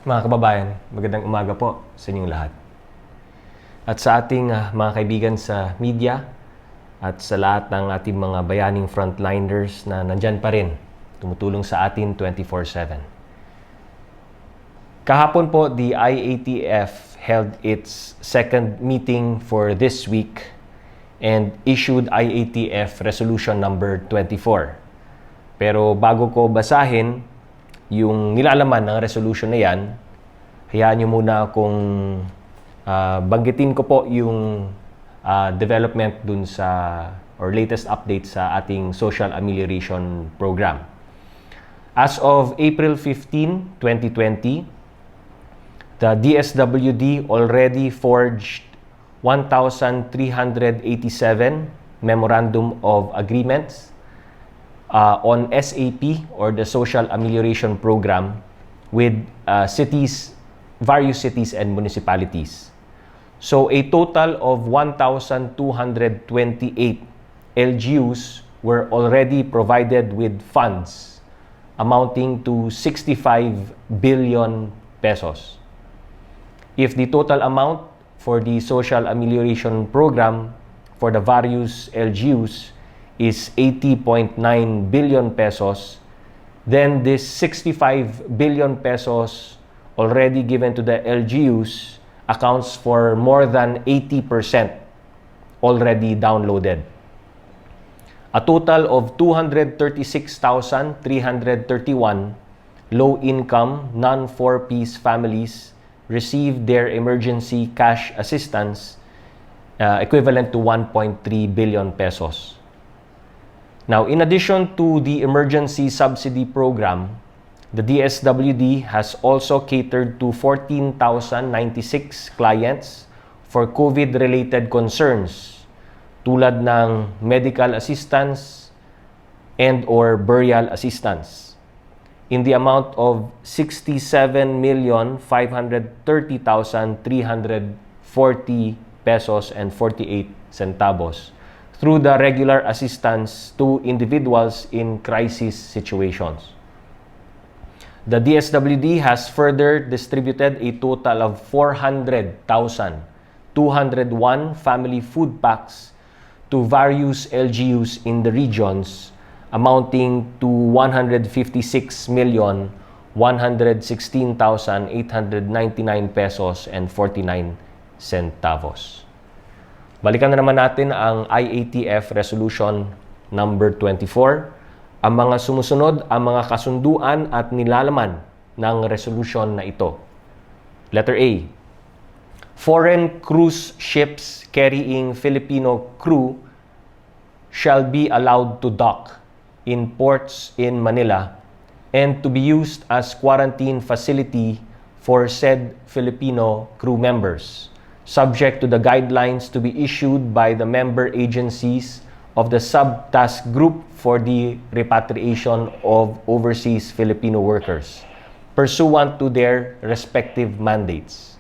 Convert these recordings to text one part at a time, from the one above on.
Mga kababayan, magandang umaga po sa inyong lahat. At sa ating mga kaibigan sa media at sa lahat ng ating mga bayaning frontliners na nandyan pa rin, tumutulong sa atin 24/7. Kahapon po, the IATF held its second meeting for this week and issued IATF Resolution number 24. Pero bago ko basahin yung nilalaman ng resolution na yan, hayaan nyo muna kung banggitin ko po yung development dun sa or latest update sa ating social amelioration program. As of April 15, 2020, the DSWD already forged 1,387 Memorandum of Agreements on SAP or the Social Amelioration Program with various cities and municipalities. So a total of 1,228 LGUs were already provided with funds amounting to 65 billion pesos. If the total amount for the Social Amelioration Program for the various LGUs is 80.9 billion pesos, then this 65 billion pesos already given to the LGUs accounts for more than 80% already downloaded. A total of 236,331 low-income, non-4-piece families received their emergency cash assistance equivalent to 1.3 billion pesos. Now, in addition to the emergency subsidy program, the DSWD has also catered to 14,096 clients for COVID-related concerns tulad ng medical assistance and or burial assistance in the amount of 67,530,340 pesos and 48 centavos through the regular assistance to individuals in crisis situations. The DSWD has further distributed a total of 400,201 family food packs to various LGUs in the regions amounting to 156,116,899 pesos and 49 centavos. Balikan na naman natin ang IATF Resolution number 24. Ang mga sumusunod, ang mga kasunduan at nilalaman ng resolution na ito. Letter A. Foreign cruise ships carrying Filipino crew shall be allowed to dock in ports in Manila and to be used as quarantine facility for said Filipino crew members, subject to the guidelines to be issued by the member agencies of the sub-task group for the repatriation of overseas Filipino workers, pursuant to their respective mandates.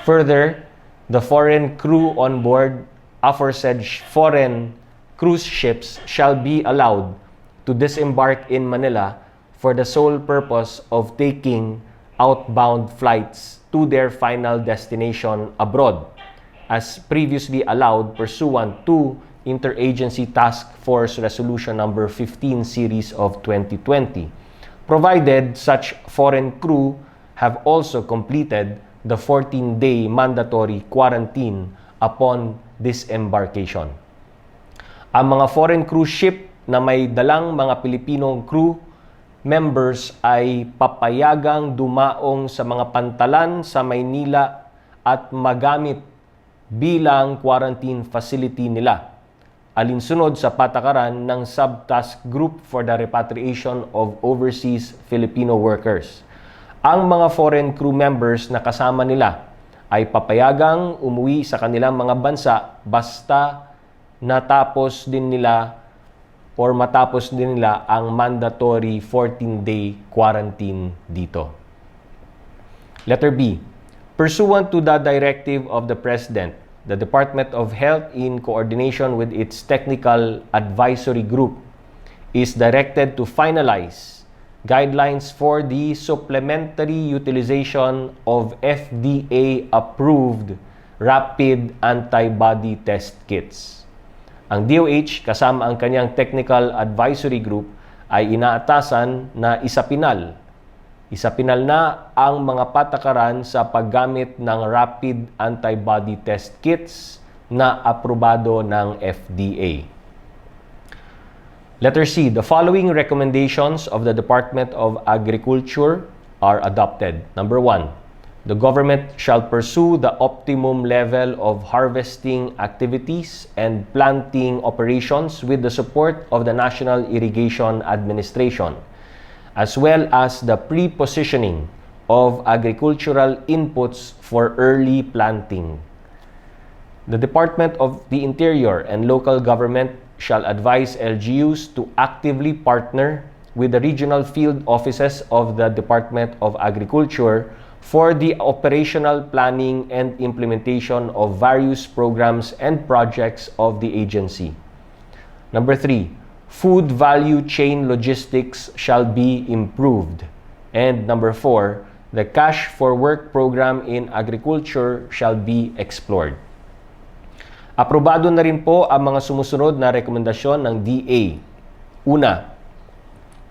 Further, the foreign crew on board aforesaid foreign cruise ships shall be allowed to disembark in Manila for the sole purpose of taking outbound flights to their final destination abroad, as previously allowed pursuant to Interagency Task Force Resolution number 15 series of 2020, provided such foreign crew have also completed the 14-day mandatory quarantine upon disembarkation. Ang mga foreign cruise ship na may dalang mga Pilipinong crew members ay papayagang dumaong sa mga pantalan sa Maynila at magamit bilang quarantine facility nila, alinsunod sa patakaran ng Sub-Task Group for the Repatriation of Overseas Filipino Workers. Ang mga foreign crew members na kasama nila ay papayagang umuwi sa kanilang mga bansa basta matapos din nila ang mandatory 14-day quarantine dito. Letter B. Pursuant to the directive of the President, the Department of Health, in coordination with its Technical Advisory Group, is directed to finalize guidelines for the supplementary utilization of FDA-approved rapid antibody test kits. Ang DOH kasama ang kanyang Technical Advisory Group ay inaatasan na isapinal na ang mga patakaran sa paggamit ng rapid antibody test kits na aprobado ng FDA. Letter C. The following recommendations of the Department of Agriculture are adopted. Number 1. The government shall pursue the optimum level of harvesting activities and planting operations with the support of the National Irrigation Administration, as well as the pre-positioning of agricultural inputs for early planting. The Department of the Interior and local government shall advise LGUs to actively partner with the regional field offices of the Department of Agriculture for the operational planning and implementation of various programs and projects of the agency. Number 3, food value chain logistics shall be improved. And number 4, the Cash for Work program in agriculture shall be explored. Aprobado na rin po ang mga sumusunod na rekomendasyon ng DA. Una,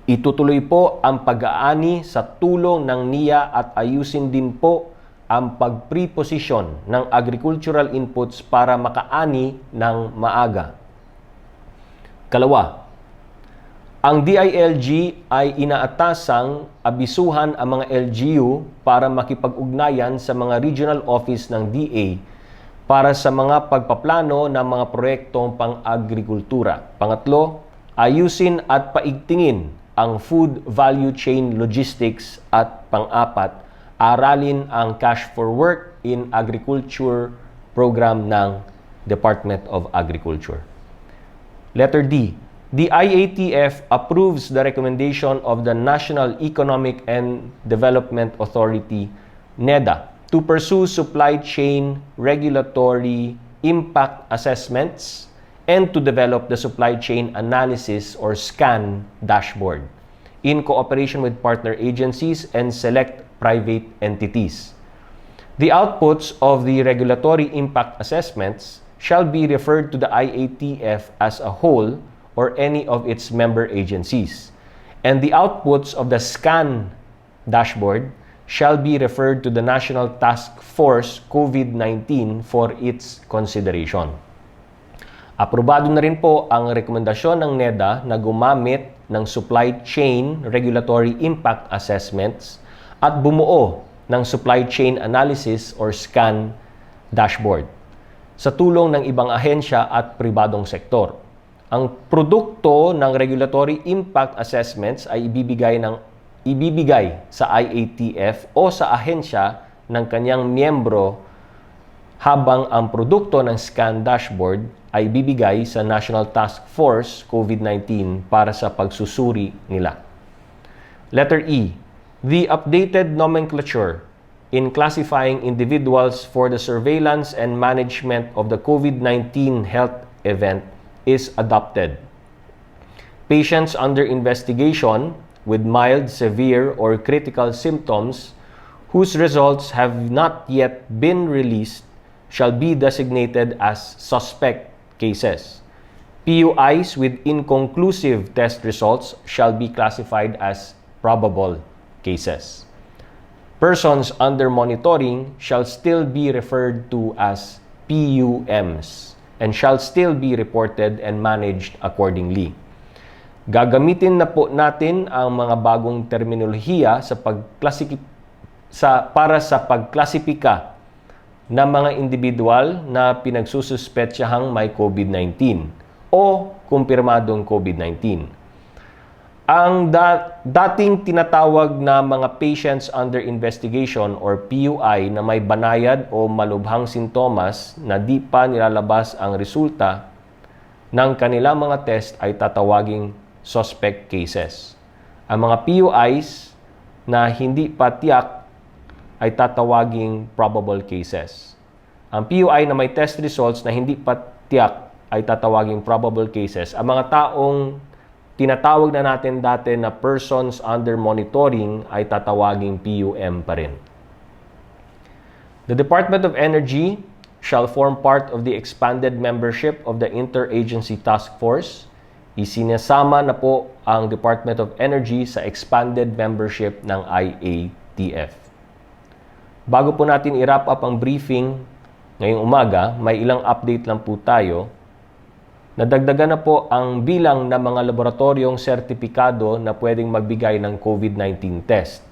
itutuloy po ang pag-aani sa tulong ng NIA at ayusin din po ang pag-preposition ng agricultural inputs para makaani ng maaga. Kalawa, ang DILG ay inaatasang abisuhan ang mga LGU para makipag-ugnayan sa mga regional office ng DA para sa mga pagpaplano ng mga proyektong pang-agrikultura. Pangatlo, ayusin at paigtingin ang food value chain logistics at pang-apat, aralin ang Cash for Work in Agriculture program ng Department of Agriculture. Letter D. The IATF approves the recommendation of the National Economic and Development Authority, NEDA, to pursue supply chain regulatory impact assessments and to develop the supply chain analysis or SCAN dashboard in cooperation with partner agencies and select private entities. The outputs of the regulatory impact assessments shall be referred to the IATF as a whole or any of its member agencies, and the outputs of the SCAN dashboard shall be referred to the National Task Force COVID-19 for its consideration. Aprobado na rin po ang rekomendasyon ng NEDA na gumamit ng supply chain regulatory impact assessments at bumuo ng supply chain analysis or SCAN dashboard sa tulong ng ibang ahensya at pribadong sektor. Ang produkto ng regulatory impact assessments ay ibibigay sa IATF o sa ahensya ng kanyang miyembro, habang ang produkto ng SCAN dashboard ay ibibigay sa National Task Force COVID-19 para sa pagsusuri nila. Letter E. The updated nomenclature in classifying individuals for the surveillance and management of the COVID-19 health event is adopted. Patients under investigation with mild, severe, or critical symptoms whose results have not yet been released shall be designated as suspect cases. PUIs with inconclusive test results shall be classified as probable cases. Persons under monitoring shall still be referred to as PUMs and shall still be reported and managed accordingly. Gagamitin na po natin ang mga bagong terminolohiya para sa pagklasipika ng mga individual na pinagsususpetsiyahang may COVID-19 o kumpirmadong COVID-19. Ang dating tinatawag na mga patients under investigation or PUI na may banayad o malubhang sintomas na di pa nilalabas ang resulta ng kanilang mga test ay tatawaging suspect cases. Ang mga PUIs na hindi pa tiyak ay tatawaging probable cases. Ang PUI na may test results na hindi pa tiyak ay tatawaging probable cases. Ang mga taong tinatawag na natin dati na persons under monitoring ay tatawaging PUM pa rin. The Department of Energy shall form part of the expanded membership of the Interagency Task Force. Isinasama na po ang Department of Energy sa expanded membership ng IATF. Bago po natin i-wrap up ang briefing ngayong umaga, may ilang update lang po tayo. Nadagdagan na po ang bilang ng mga laboratoryong sertipikado na pwedeng magbigay ng COVID-19 test.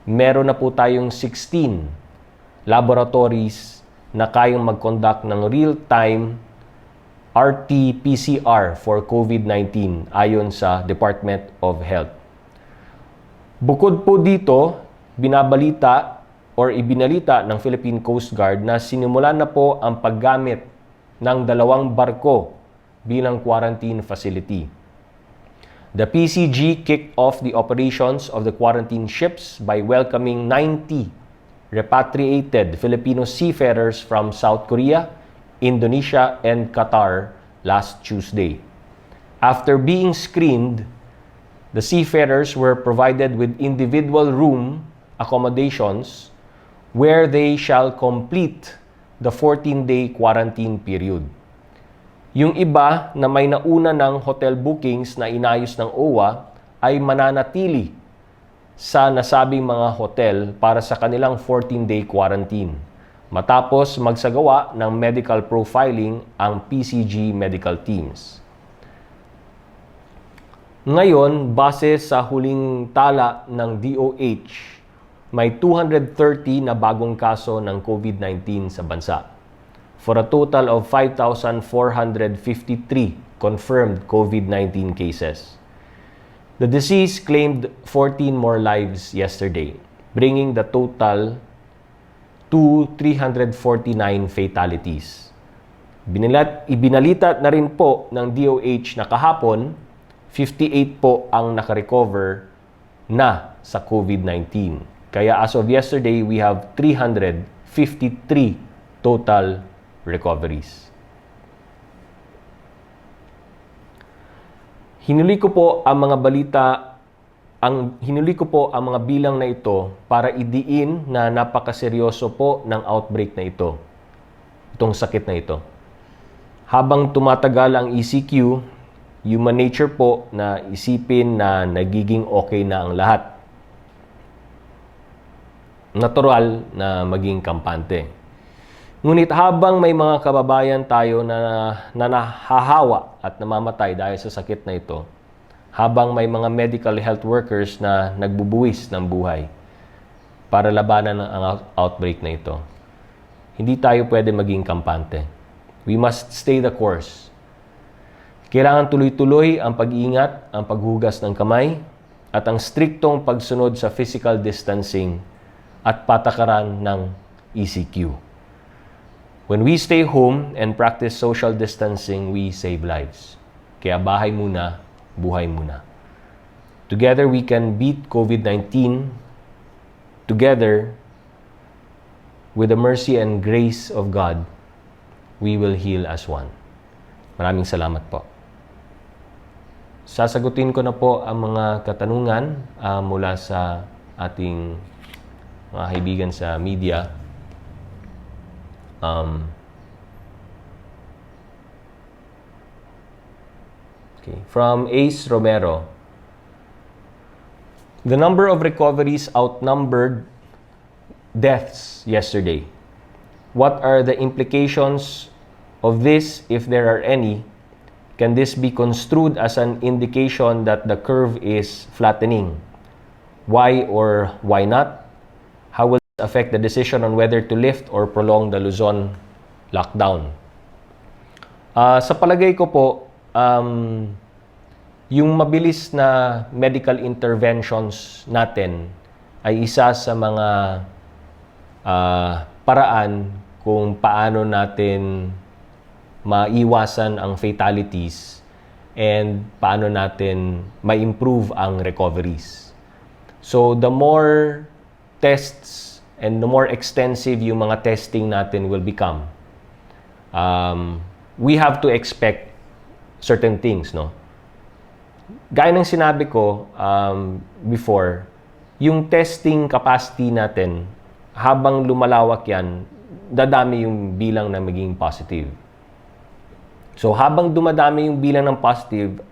Meron na po tayong 16 laboratories na kayang mag-conduct ng real-time RT-PCR for COVID-19 ayon sa Department of Health. Bukod po dito, ibinalita ng Philippine Coast Guard na sinimulan na po ang paggamit ng 2 barko bilang quarantine facility. The PCG kicked off the operations of the quarantine ships by welcoming 90 repatriated Filipino seafarers from South Korea, Indonesia, and Qatar last Tuesday. After being screened, the seafarers were provided with individual room accommodations where they shall complete the 14-day quarantine period. Yung iba na may nauna ng hotel bookings na inayos ng OWA ay mananatili sa nasabing mga hotel para sa kanilang 14-day quarantine matapos magsagawa ng medical profiling ang PCG medical teams. Ngayon, base sa huling tala ng DOH, may 230 na bagong kaso ng COVID-19 sa bansa, for a total of 5,453 confirmed COVID-19 cases. The disease claimed 14 more lives yesterday, bringing the total to 349 fatalities. Ibinalita na rin po ng DOH na kahapon, 58 po ang nakarecover na sa COVID-19. Kaya as of yesterday, we have 353 total recoveries. Hinuli ko po ang mga bilang na ito para idiin na napakaseryoso po ng outbreak na ito. Itong sakit na ito. Habang tumatagal ang ECQ, human nature po na isipin na nagiging okay na ang lahat. Natural na maging kampante. Ngunit habang may mga kababayan tayo na nahahawa at namamatay dahil sa sakit na ito, habang may mga medical health workers na nagbubuwis ng buhay para labanan ang outbreak na ito, hindi tayo pwede maging kampante. We must stay the course. Kailangan tuloy-tuloy ang pag-iingat, ang paghugas ng kamay, at ang striktong pagsunod sa physical distancing at patakaran ng ECQ. When we stay home and practice social distancing, we save lives. Kaya bahay muna, buhay muna. Together we can beat COVID-19. Together, with the mercy and grace of God, we will heal as one. Maraming salamat po. Sasagutin ko na po ang mga katanungan mula sa ating mga kaibigan sa media. From Ace Romero, the number of recoveries outnumbered deaths yesterday. What are the implications of this, if there are any? Can this be construed as an indication that the curve is flattening? Why or why not? How will this affect the decision on whether to lift or prolong the Luzon lockdown? Sa palagay ko po, yung mabilis na medical interventions natin ay isa sa mga paraan kung paano natin maiwasan ang fatalities and paano natin ma-improve ang recoveries. So, the more tests and the more extensive yung mga testing natin will become, we have to expect certain things, no? gaya ng sinabi ko before, yung testing capacity natin, habang lumalawak yan, dadami yung bilang na maging positive. So, habang dumadami yung bilang ng positive,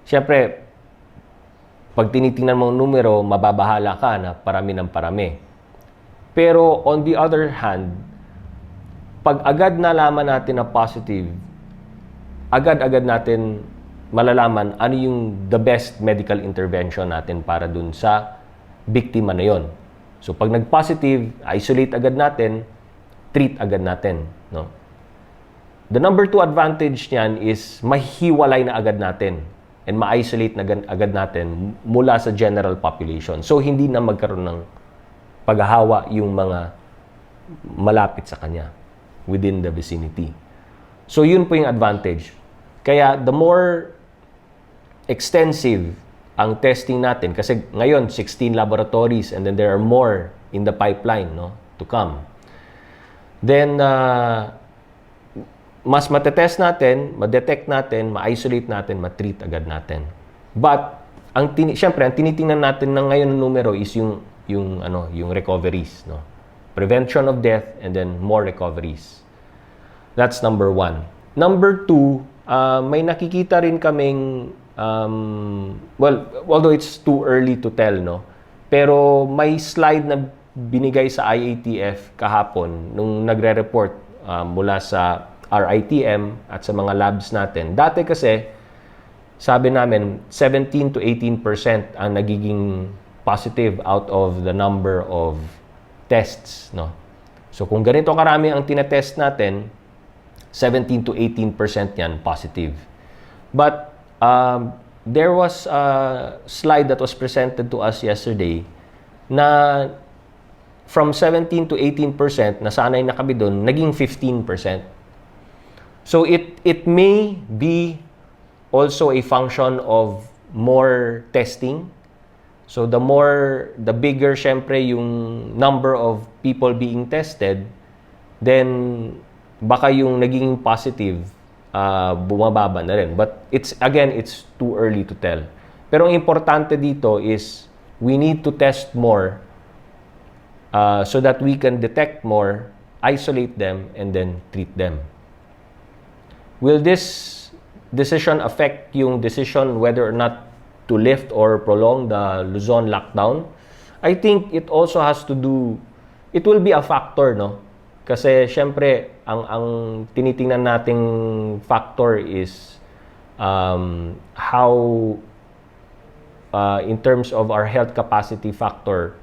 syempre, pag tinitingnan mo ang numero, mababahala ka na parami ng parami. Pero, on the other hand, pag agad nalaman natin na positive, agad-agad natin malalaman ano yung the best medical intervention natin para dun sa biktima na yon. So, pag nag-positive, isolate agad natin, treat agad natin. No? The number 2 advantage niyan is mahihiwalay na agad natin and ma-isolate na agad natin mula sa general population. So, hindi na magkaroon ng paghahawa yung mga malapit sa kanya within the vicinity. So, yun po yung advantage. Kaya, the more extensive ang testing natin, kasi ngayon, 16 laboratories and then there are more in the pipeline to come. Then, mas matetest natin, ma-detect natin, ma-isolate natin, ma-treat agad natin. But, syempre, ang tinitingnan natin ng ngayon ng numero is yung recoveries. No? Prevention of death and then more recoveries. That's number 1. Number 2, may nakikita rin kaming although it's too early to tell, pero may slide na binigay sa IATF kahapon nung nagre-report mula sa RITM at sa mga labs natin. Dati kasi, sabi namin, 17 to 18% ang nagiging positive out of the number of tests. No? So kung ganito karami ang tinetest natin, 17 to 18% yan positive. But there was a slide that was presented to us yesterday na from 17 to 18% na sanay na kami doon, naging 15%. So it may be also a function of more testing. So the bigger syempre yung number of people being tested, then baka yung naging positive bumababa na rin. But it's too early to tell. Pero ang importante dito is we need to test more so that we can detect more, isolate them, and then treat them. Will this decision affect yung decision whether or not to lift or prolong the Luzon lockdown? I think it also has to do, it will be a factor, no? Kasi syempre, ang tinitingnan nating factor is how, in terms of our health capacity factor,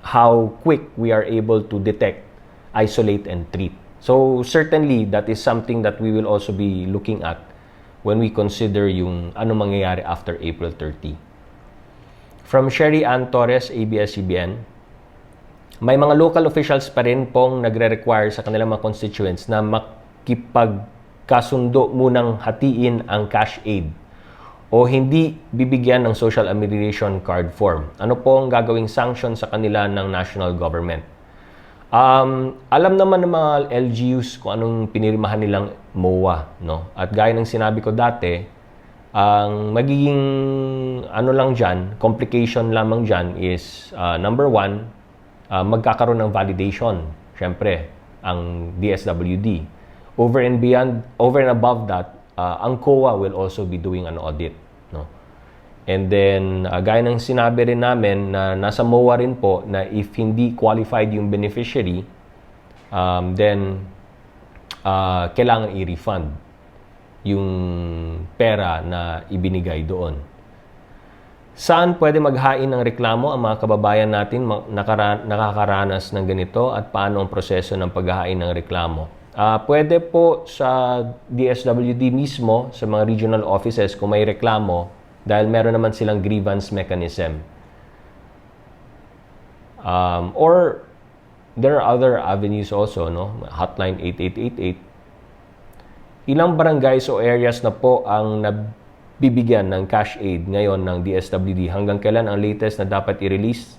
how quick we are able to detect, isolate, and treat. So certainly, that is something that we will also be looking at when we consider yung ano mangyayari after April 30. From Sherry Ann Torres, ABS-CBN, may mga local officials pa rin pong nagre-require sa kanilang mga constituents na makipagkasundo munang hatiin ang cash aid o hindi bibigyan ng social amelioration card form. Ano po ang gagawing sanction sa kanila ng national government? Alam naman ng mga LGUs kung anong pinirmahan nilang MOA, no? At gaya ng sinabi ko dati, ang magiging complication lamang dyan is number 1, magkakaroon ng validation, syempre, ang DSWD. Over and above that, ang COA will also be doing an audit. No? And then, gaya ng sinabi rin namin na nasa MOA rin po na if hindi qualified yung beneficiary, then kailangan i-refund yung pera na ibinigay doon. Saan pwede maghain ng reklamo ang mga kababayan natin nakakaranas ng ganito at paano ang proseso ng paghahain ng reklamo? Pwede po sa DSWD mismo, sa mga regional offices kung may reklamo dahil meron naman silang grievance mechanism. Or there are other avenues also, no? Hotline 8888. Ilang barangays o areas na po ang bibigyan ng cash aid ngayon ng DSWD? Hanggang kailan ang latest na dapat i-release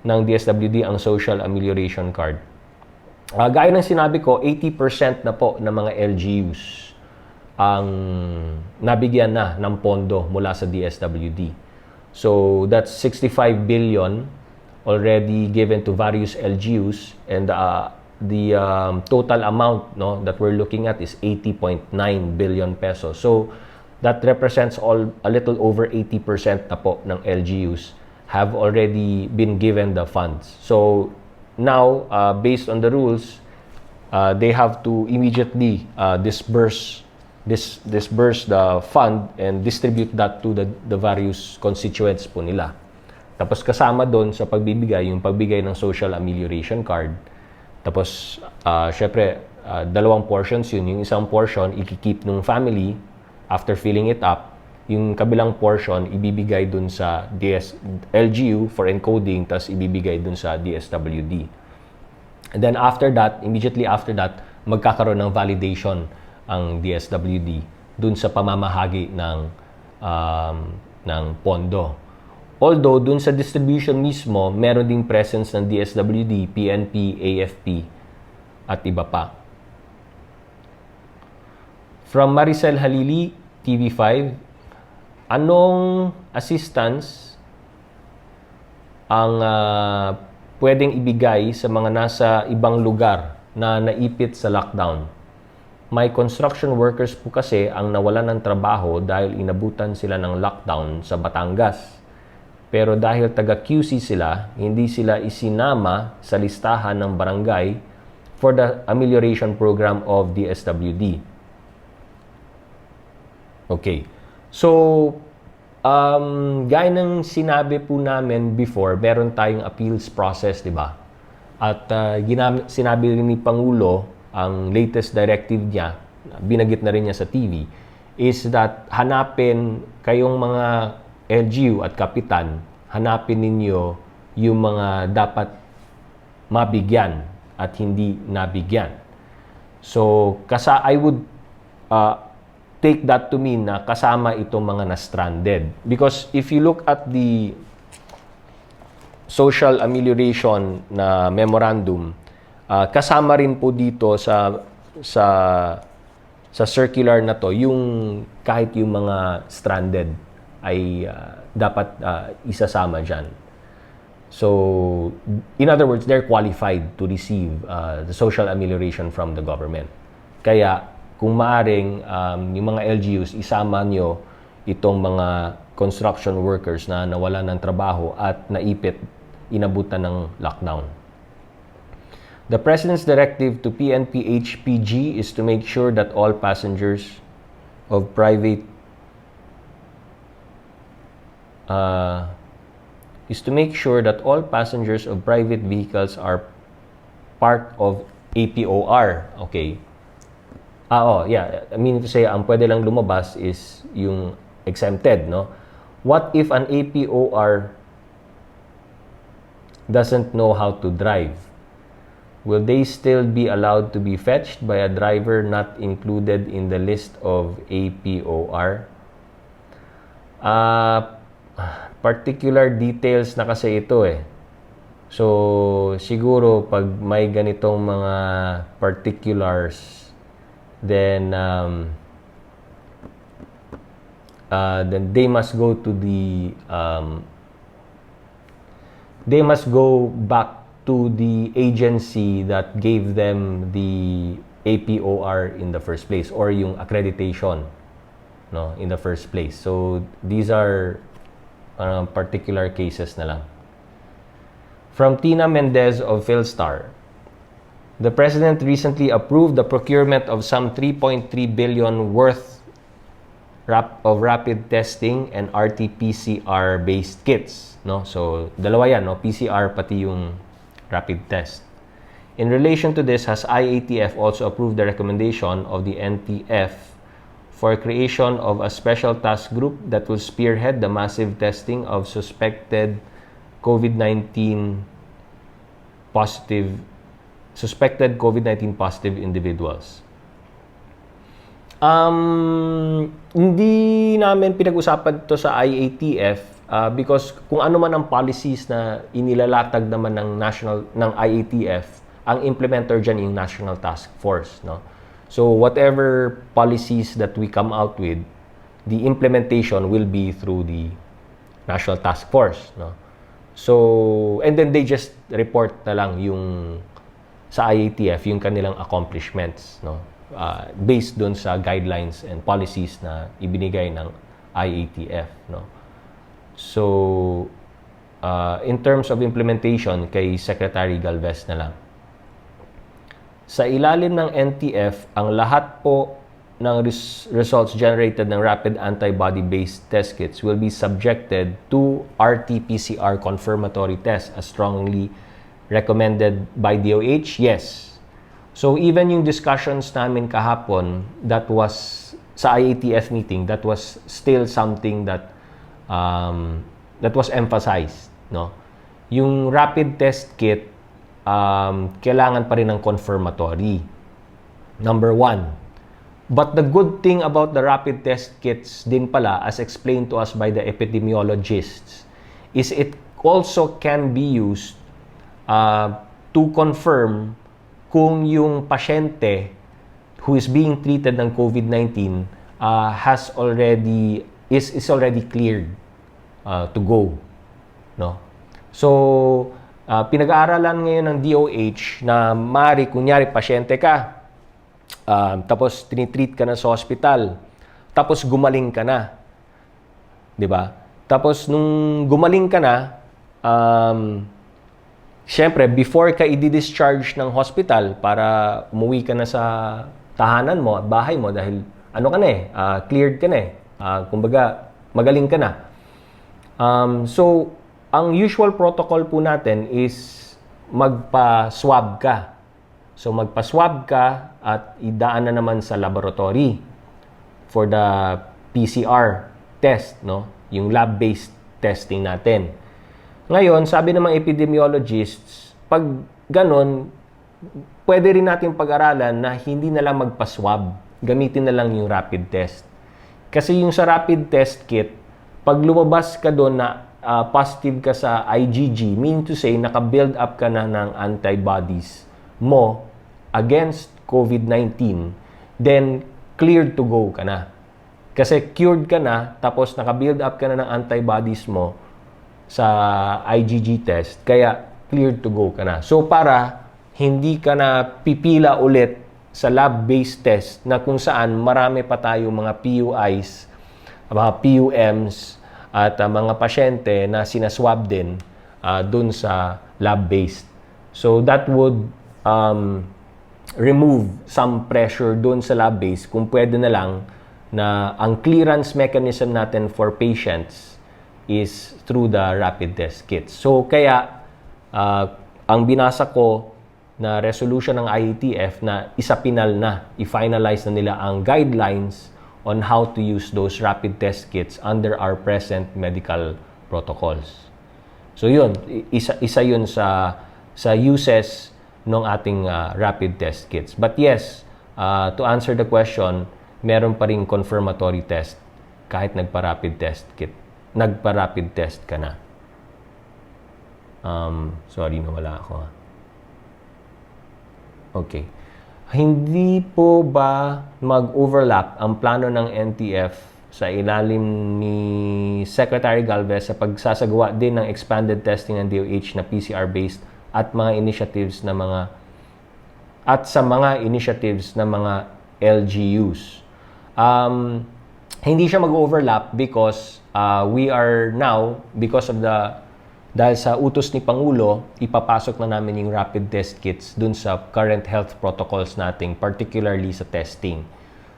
ng DSWD ang Social Amelioration Card? Gaya ng sinabi ko, 80% na po ng mga LGUs ang nabigyan na ng pondo mula sa DSWD. So that's 65 billion already given to various LGUs, and the total amount, no, that we're looking at is 80.9 billion pesos. So that represents a little over 80% na po ng LGUs have already been given the funds. So now, based on the rules, they have to immediately disburse the fund and distribute that to the various constituents po nila. Tapos kasama doon sa pagbibigay, yung pagbigay ng social amelioration card. Tapos, syempre, dalawang portions yun. Yung isang portion, ikikip ng family after filling it up. Yung kabilang portion, ibibigay dun sa LGU for encoding, tas ibibigay dun sa DSWD. And then after that, immediately after that, magkakaroon ng validation ang DSWD dun sa pamamahagi ng pondo. Although, dun sa distribution mismo, meron ding presence ng DSWD, PNP, AFP, at iba pa. From Maricel Halili, TV5, anong assistance ang pwedeng ibigay sa mga nasa ibang lugar na naipit sa lockdown? May construction workers po kasi ang nawalan ng trabaho dahil inabutan sila ng lockdown sa Batangas. Pero dahil taga-QC sila, hindi sila isinama sa listahan ng barangay for the amelioration program of DSWD. Okay. So, gaya ng sinabi po namin before, meron tayong appeals process, di ba? At sinabi rin ni Pangulo, ang latest directive niya, binagit na rin niya sa TV, is that hanapin kayong mga LGU at kapitan, hanapin ninyo yung mga dapat mabigyan at hindi nabigyan. So, I would take that to mean na kasama itong mga na-stranded. Because if you look at the social amelioration na memorandum, kasama rin po dito sa circular na to, yung kahit yung mga stranded ay dapat isasama dyan. So, in other words, they're qualified to receive the social amelioration from the government. Kaya, kung maaring yung mga LGUs, isama nyo itong mga construction workers na nawalan ng trabaho at naipit, inabutan ng lockdown. The President's directive to PNP HPG is to make sure that all passengers of private vehicles are part of APOR. Okay. Yeah. I mean to say, ang pwede lang lumabas is yung exempted, no? What if an APOR doesn't know how to drive? Will they still be allowed to be fetched by a driver not included in the list of APOR? Particular details na kasi ito eh. So, siguro pag may ganitong mga particulars, then they must go to they must go back to the agency that gave them the APOR in the first place, or yung accreditation, no, in the first place. So these are particular cases na lang. From Tina Mendez of Philstar, the President recently approved the procurement of some 3.3 billion worth of rapid testing and RT-PCR-based kits. No? So, dalawa yan, no? PCR pati yung rapid test. In relation to this, has IATF also approved the recommendation of the NTF for creation of a special task group that will spearhead the massive testing of suspected COVID-19 positive individuals? Hindi namin pinag-usapan to sa IATF because kung ano man ang policies na inilalatag naman ng IATF, ang implementer dyan yung National Task Force, no? So whatever policies that we come out with, the implementation will be through the National Task Force, no? So, and then they just report na lang yung sa IATF, yung kanilang accomplishments, no? Based dun sa guidelines and policies na ibinigay ng IATF, no? So, in terms of implementation, kay Secretary Galvez na lang. Sa ilalim ng NTF, ang lahat po ng results generated ng rapid antibody-based test kits will be subjected to RT-PCR confirmatory test as strongly recommended by DOH? Yes. So even yung discussions namin kahapon, that was sa IATF meeting, that was still something that was emphasized, no? Yung rapid test kit, kailangan pa rin ng confirmatory. Number one. But the good thing about the rapid test kits din pala, as explained to us by the epidemiologists, is it also can be used to confirm kung yung pasyente who is being treated ng COVID-19 is already cleared to go, no? So pinag-aaralan ngayon ng DOH na kunyari pasyente ka, tapos tinitreat ka na sa hospital, tapos gumaling ka na, 'di ba? Tapos nung gumaling ka na, syempre before ka i-discharge ng hospital para umuwi ka na sa tahanan mo, bahay mo, dahil cleared ka na kumbaga magaling ka na. So ang usual protocol po natin is magpa-swab ka. So magpa-swab ka at idaan na naman sa laboratory for the PCR test, no? Yung lab-based testing natin. Ngayon, sabi ng mga epidemiologists, pag ganon, pwede rin natin pag-aralan na hindi na lang magpa-swab. Gamitin na lang yung rapid test. Kasi yung sa rapid test kit, pag lumabas ka doon na positive ka sa IgG, mean to say, naka-build up ka na ng antibodies mo against COVID-19, then cleared to go ka na. Kasi cured ka na, tapos naka-build up ka na ng antibodies mo sa IgG test, kaya cleared to go ka na. So para hindi ka na pipila ulit sa lab-based test na kung saan marami pa tayong mga PUIs, mga PUMs, at mga pasyente na sinaswab din dun sa lab-based. So that would remove some pressure dun sa lab-based kung pwede na lang na ang clearance mechanism natin for patients is through the rapid test kits. So kaya ang binasa ko na resolution ng IATF na isapinal na, i-finalize na nila ang guidelines on how to use those rapid test kits under our present medical protocols. So yun, isa yun sa uses ng ating rapid test kits. But yes, to answer the question, meron pa ring confirmatory test kahit nagpa-rapid test ka na. Sorry, nawala ako. Okay. Hindi po ba mag-overlap ang plano ng NTF sa ilalim ni Secretary Galvez sa pagsasagawa din ng expanded testing ng DOH na PCR-based at mga initiatives na sa mga initiatives ng mga LGUs? Hindi siya mag-overlap because we are now, dahil sa utos ni Pangulo, ipapasok na namin yung rapid test kits dun sa current health protocols nating, particularly sa testing.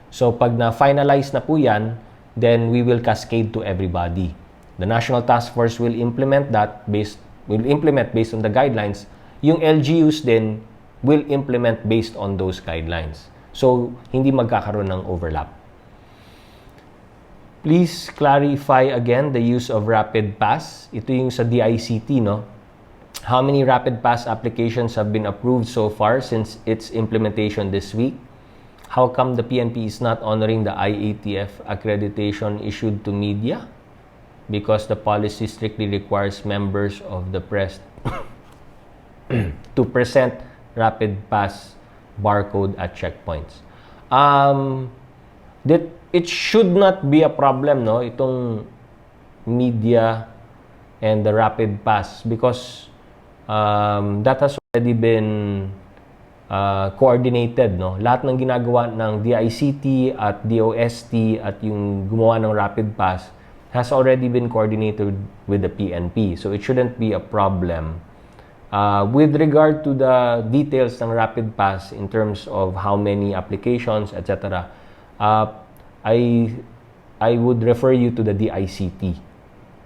So pag na-finalize na po yan, then we will cascade to everybody. The National Task Force will implement based on the guidelines. Yung LGUs din will implement based on those guidelines. So hindi magkakaroon ng overlap. Please clarify again the use of Rapid Pass. Ito yung sa DICT, no? How many Rapid Pass applications have been approved so far since its implementation this week? How come the PNP is not honoring the IATF accreditation issued to media? Because the policy strictly requires members of the press to present Rapid Pass barcode at checkpoints. that it should not be a problem, no, itong media and the rapid pass, because that has already been coordinated, no? Lahat ng ginagawa ng DICT at DOST at yung gumawa ng rapid pass has already been coordinated with the PNP. So it shouldn't be a problem. With regard to the details ng rapid pass in terms of how many applications, etc., I would refer you to the DICT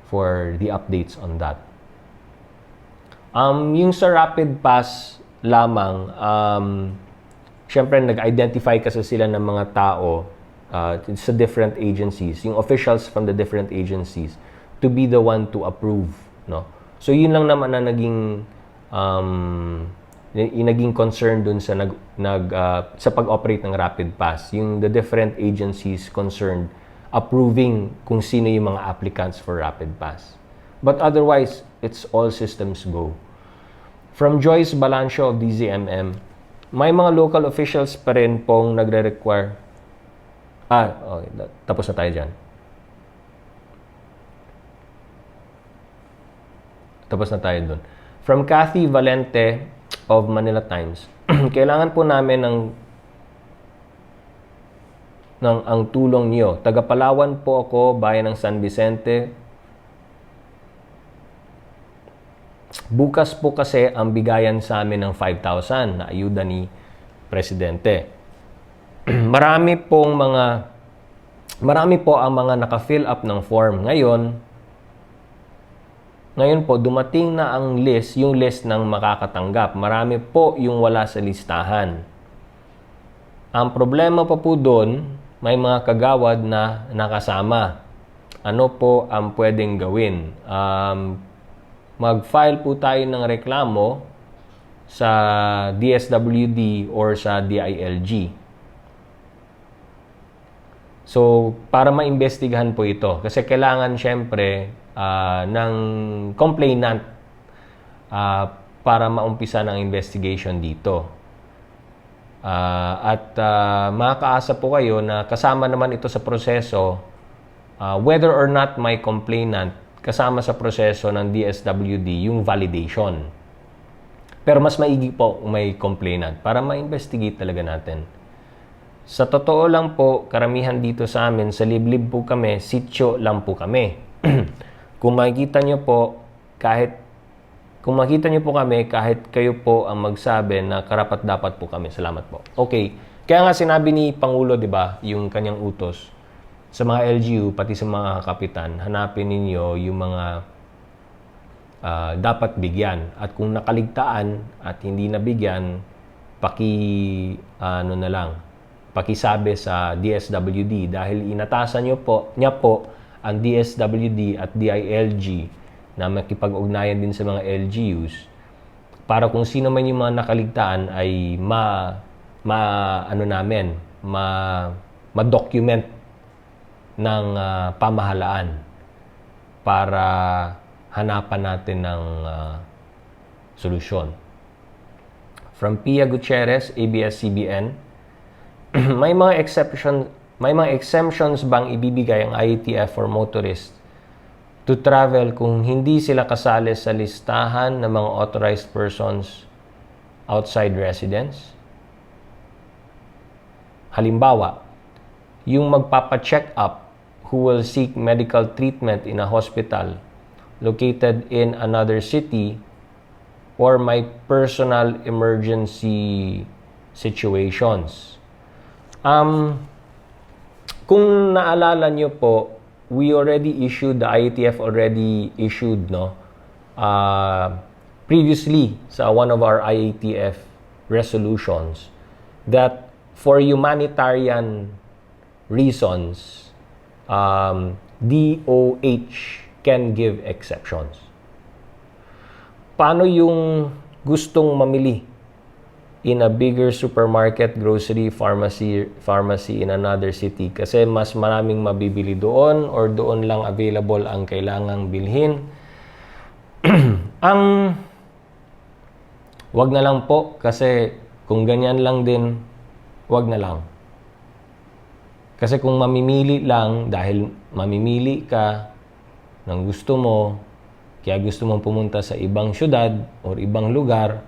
for the updates on that. Yung sa rapid pass lamang, syempre nag-identify kasi sila ng mga tao sa different agencies, yung officials from the different agencies, to be the one to approve, no? So yun lang naman na naging concern dun sa sa pag-operate ng rapid pass, yung the different agencies concerned approving kung sino yung mga applicants for rapid pass. But otherwise, it's all systems go. From Joyce Balancio of DZMM, may mga local officials pa rin pong nagre-require. Okay, tapos na tayo dyan. Tapos na tayo dun. From Kathy Valente of Manila Times, kailangan po namin ang tulong niyo. Taga Palawan po ako, bayan ng San Vicente. Bukas po kasi ang bigayan sa amin ng 5,000 na ayuda ni Presidente. Marami po ang mga naka-fill up ng form. Ngayon po, dumating na ang list, yung list ng makakatanggap. Marami po yung wala sa listahan. Ang problema pa po doon, may mga kagawad na nakasama. Ano po ang pwedeng gawin? Mag-file po tayo ng reklamo sa DSWD or sa DILG. So, para maimbestigahan po ito. Kasi kailangan syempre ng complainant para maumpisa ng investigation dito. Makakaasa po kayo na kasama naman ito sa proseso, whether or not may complainant, kasama sa proseso ng DSWD yung validation. Pero mas maigi po kung may complainant para ma-investigate talaga natin. Sa totoo lang po, karamihan dito sa amin, sa liblib po kami, sityo lang po kami. Kung makikita nyo po kami, kahit kayo po ang magsabi na karapat-dapat po kami. Salamat po. Okay. Kaya nga sinabi ni Pangulo, di ba, yung kanyang utos, sa mga LGU, pati sa mga kapitan, hanapin ninyo yung mga dapat bigyan. At kung nakaligtaan at hindi nabigyan, pakisabi sa DSWD dahil inatasan niya po ang DSWD at DILG na makipag-ugnayan din sa mga LGUs para kung sino man yung mga nakaligtaan ay ma-document ng pamahalaan para hanapan natin ng solusyon. From Pia Gutierrez, ABS-CBN, may mga exemptions bang ibibigay ang IATF for motorists to travel kung hindi sila kasali sa listahan ng mga authorized persons outside residence? Halimbawa, yung magpapa-check up who will seek medical treatment in a hospital located in another city or my personal emergency situations. Kung naalala nyo po, the IATF already issued, previously sa one of our IATF resolutions that for humanitarian reasons, DOH can give exceptions. Paano yung gustong mamili in a bigger supermarket, grocery, pharmacy in another city? Kasi mas maraming mabibili doon or doon lang available ang kailangang bilhin. Wag na lang po kasi kung ganyan lang din, wag na lang. Kasi kung mamimili lang, dahil mamimili ka ng gusto mo, kaya gusto mong pumunta sa ibang syudad or ibang lugar,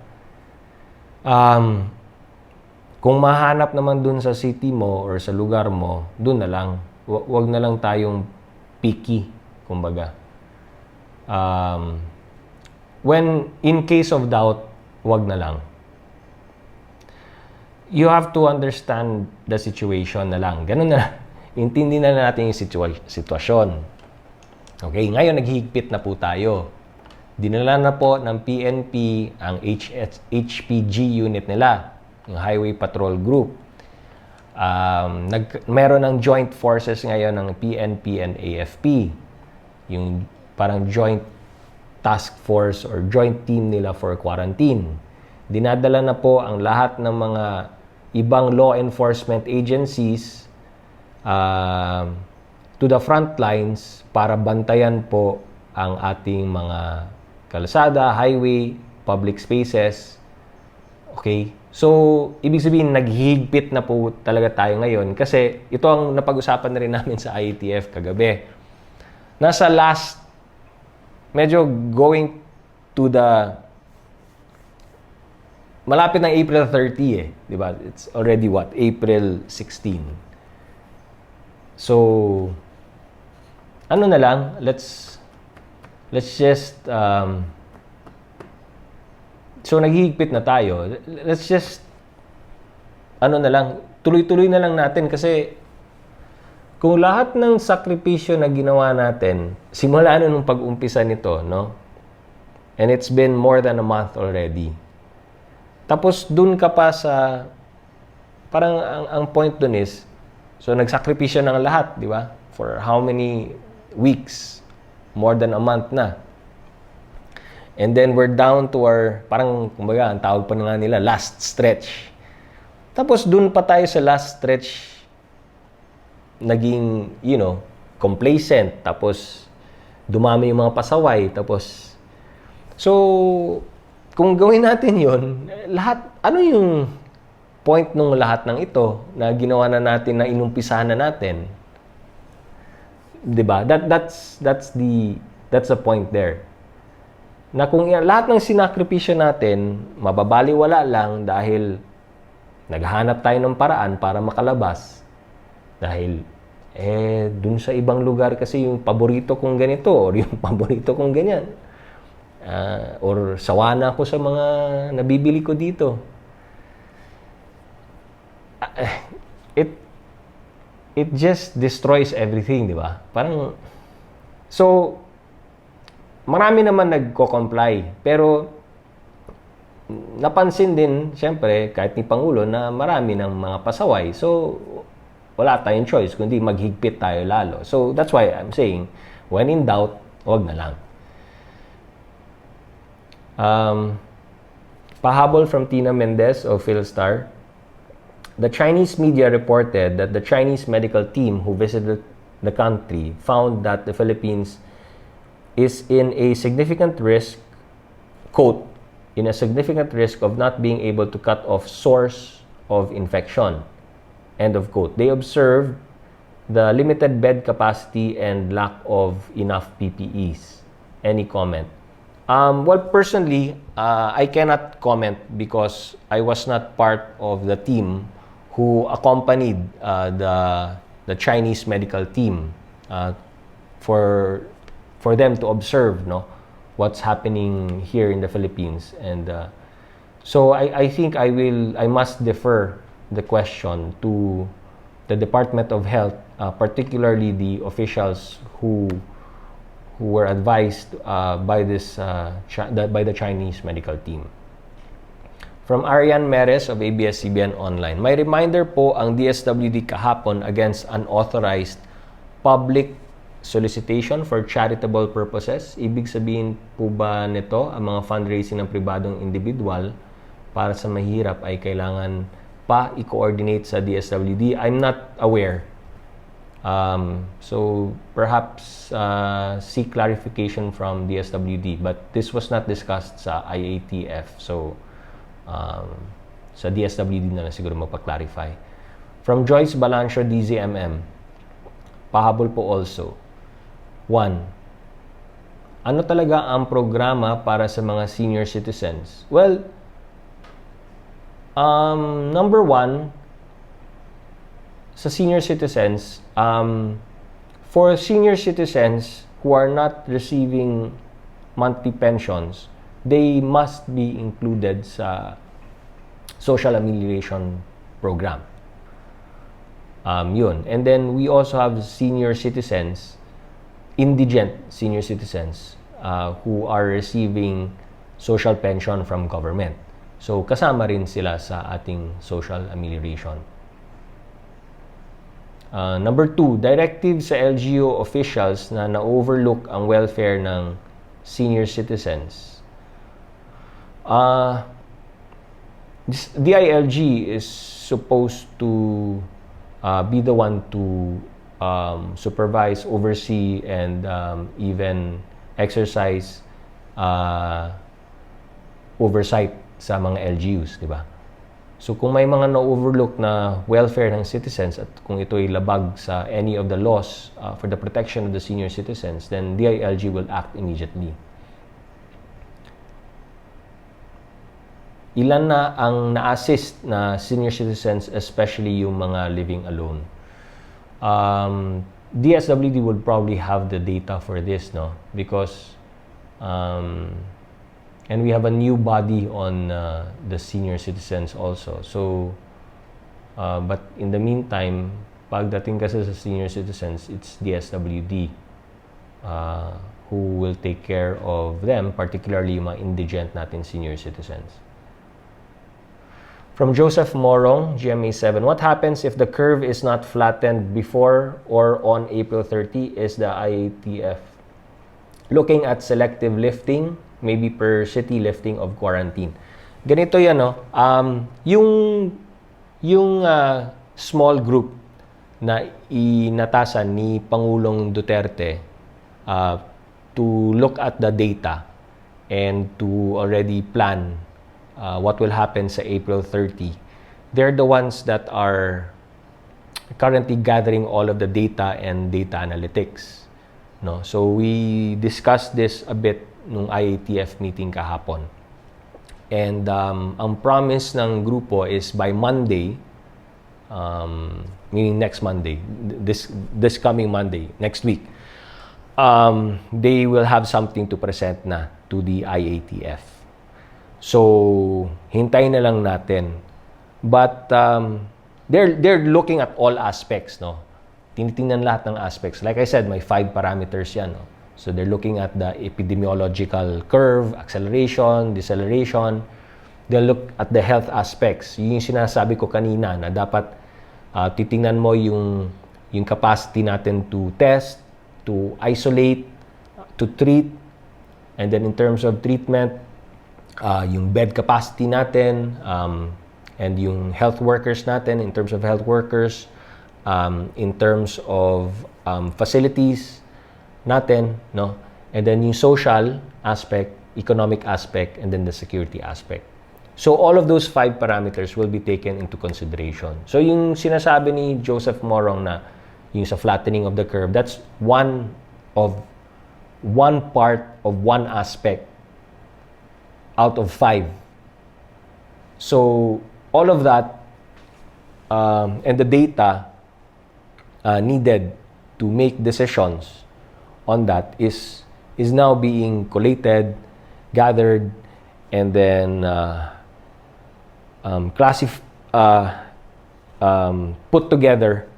kung mahanap naman dun sa city mo or sa lugar mo, dun na lang. Wag na lang tayong picky, kumbaga. When in case of doubt, wag na lang. You have to understand the situation na lang. Ganun na lang. Intindi na natin yung sitwasyon. Okay, ngayon naghihigpit na po tayo. Dinala na po ng PNP ang HPG unit nila, yung Highway Patrol Group. Meron ng joint forces ngayon ng PNP and AFP. Yung parang joint task force or joint team nila for quarantine. Dinadala na po ang lahat ng mga ibang law enforcement agencies to the front lines para bantayan po ang ating mga kalsada, highway, public spaces. Okay? So, ibig sabihin, naghihigpit na po talaga tayo ngayon kasi ito ang napag-usapan na rin namin sa IATF kagabi. Nasa last, medyo going to the malapit ng April 30 eh, 'di ba? It's already what? April 16. So ano na lang, let's just so naghihigpit na tayo. Let's just ano na lang, tuloy-tuloy na lang natin kasi kung lahat ng sakripisyo na ginawa natin simula nung pag-umpisa nito, no? And it's been more than a month already. Tapos dun ka pa sa parang ang point dun is so nagsakripisyo ng lahat, di ba? For how many weeks? More than a month na. And then we're down to our parang kumbaga ang tawag pa nga nila last stretch. Tapos dun pa tayo sa last stretch naging, complacent. Tapos dumami yung mga pasaway. Tapos so kung gawin natin yon, lahat, ano yung point nung lahat ng ito na ginawa na natin, na inumpisahan na natin? 'Di ba? That's the point there. Na kung lahat ng sinakripisyo natin, mababaliwala lang dahil naghahanap tayo ng paraan para makalabas. Dahil, dun sa ibang lugar kasi yung paborito kong ganito or yung paborito kong ganyan. Or sawa na ako sa mga nabibili ko dito. It just destroys everything, di ba? Parang, so, marami naman nagko-comply. Pero, napansin din, syempre, kahit ni Pangulo, na marami ng mga pasaway. So, wala tayong choice, kundi maghigpit tayo lalo. So, that's why I'm saying, when in doubt, wag na lang. Pahabol from Tina Mendez of Philstar. The Chinese media reported that the Chinese medical team who visited the country found that the Philippines is in a significant risk, quote, in a significant risk of not being able to cut off source of infection, end of quote. They observed the limited bed capacity and lack of enough PPEs. Any comment? Well, personally, I cannot comment because I was not part of the team who accompanied the Chinese medical team for them to observe, what's happening here in the Philippines. And so I think I must defer the question to the Department of Health, particularly the officials who were advised by the Chinese medical team. From Arian Meres of ABS-CBN Online. May reminder po ang DSWD kahapon against unauthorized public solicitation for charitable purposes. Ibig sabihin po ba nito ang mga fundraising ng pribadong individual para sa mahirap ay kailangan pa i-coordinate sa DSWD? I'm not aware. So perhaps seek clarification from DSWD, but this was not discussed sa IATF. So sa DSWD na lang siguro magpa-clarify. From Joyce Balancio, DZMM, pahabol po also. 1. Ano talaga ang programa para sa mga senior citizens? Well, number 1, sa senior citizens, for senior citizens who are not receiving monthly pensions, they must be included sa social amelioration program. Yun. And then we also have senior citizens, indigent senior citizens who are receiving social pension from government. So kasama rin sila sa ating social amelioration. Number 2, directive sa LGU officials na na-overlook ang welfare ng senior citizens. This DILG is supposed to be the one to supervise, oversee, and even exercise oversight sa mga LGUs, di ba? So kung may mga na-overlook na welfare ng citizens at kung ito'y labag sa any of the laws for the protection of the senior citizens, then DILG will act immediately. Ilan na ang na-assist na senior citizens, especially yung mga living alone? DSWD would probably have the data for this, no? Because, and we have a new body on the senior citizens also. So, but in the meantime, pagdating kasi sa senior citizens, it's DSWD who will take care of them, particularly yung mga indigent natin senior citizens. From Joseph Morong, GMA7, what happens if the curve is not flattened before or on April 30? Is the IATF looking at selective lifting, maybe per city lifting of quarantine? Ganito yan, no? Yung small group na inatasan ni Pangulong Duterte to look at the data and to already plan what will happen sa April 30. They're the ones that are currently gathering all of the data and data analytics. No? So we discussed this a bit nung IATF meeting kahapon. And ang promise ng grupo is by Monday, meaning next Monday, this coming Monday, next week, they will have something to present na to the IATF. So, hintayin na lang natin. But they're looking at all aspects, no? Tinitingnan lahat ng aspects. Like I said, may 5 parameters yan, no? So, they're looking at the epidemiological curve, acceleration, deceleration. They'll look at the health aspects. Yung sinasabi ko kanina na dapat titingnan mo yung capacity natin to test, to isolate, to treat, and then in terms of treatment, yung bed capacity natin, and yung health workers natin, in terms of health workers, in terms of facilities natin, no? And then yung social aspect, economic aspect, and then the security aspect. So all of those 5 parameters will be taken into consideration. So yung sinasabi ni Joseph Morong na yung sa flattening of the curve, that's one part of one aspect out of 5. So, all of that and the data needed to make decisions on that is now being collated, gathered, and then put together.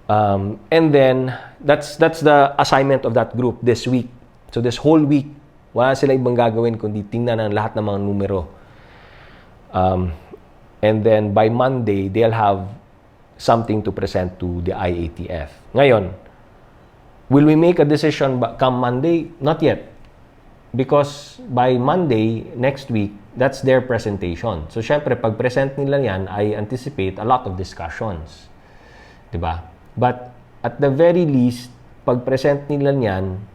And then, that's the assignment of that group this week. So, this whole week, wala sila ibang gagawin kundi tingnan ang lahat ng mga numero. And then by Monday, they'll have something to present to the IATF. Ngayon, will we make a decision come Monday? Not yet. Because by Monday, next week, that's their presentation. So, syempre, pag present nila yan, I anticipate a lot of discussions. Diba? But at the very least, pag present nila yan,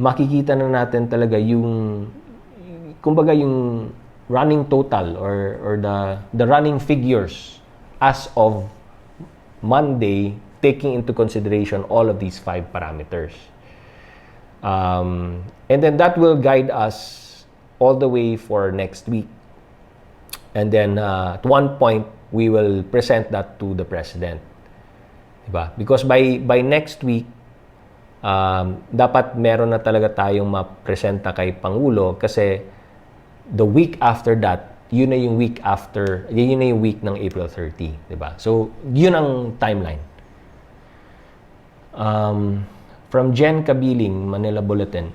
makikita na natin talaga yung kumbaga yung running total or the running figures as of Monday, taking into consideration all of these 5 parameters. And then that will guide us all the way for next week. And then at one point, we will present that to the President. Diba? Because by next week, dapat meron na talaga tayong mapresenta kay Pangulo kasi the week after that, yun na yung week ng April 30, diba? So, yun ang timeline. From Jen Kabiling, Manila Bulletin,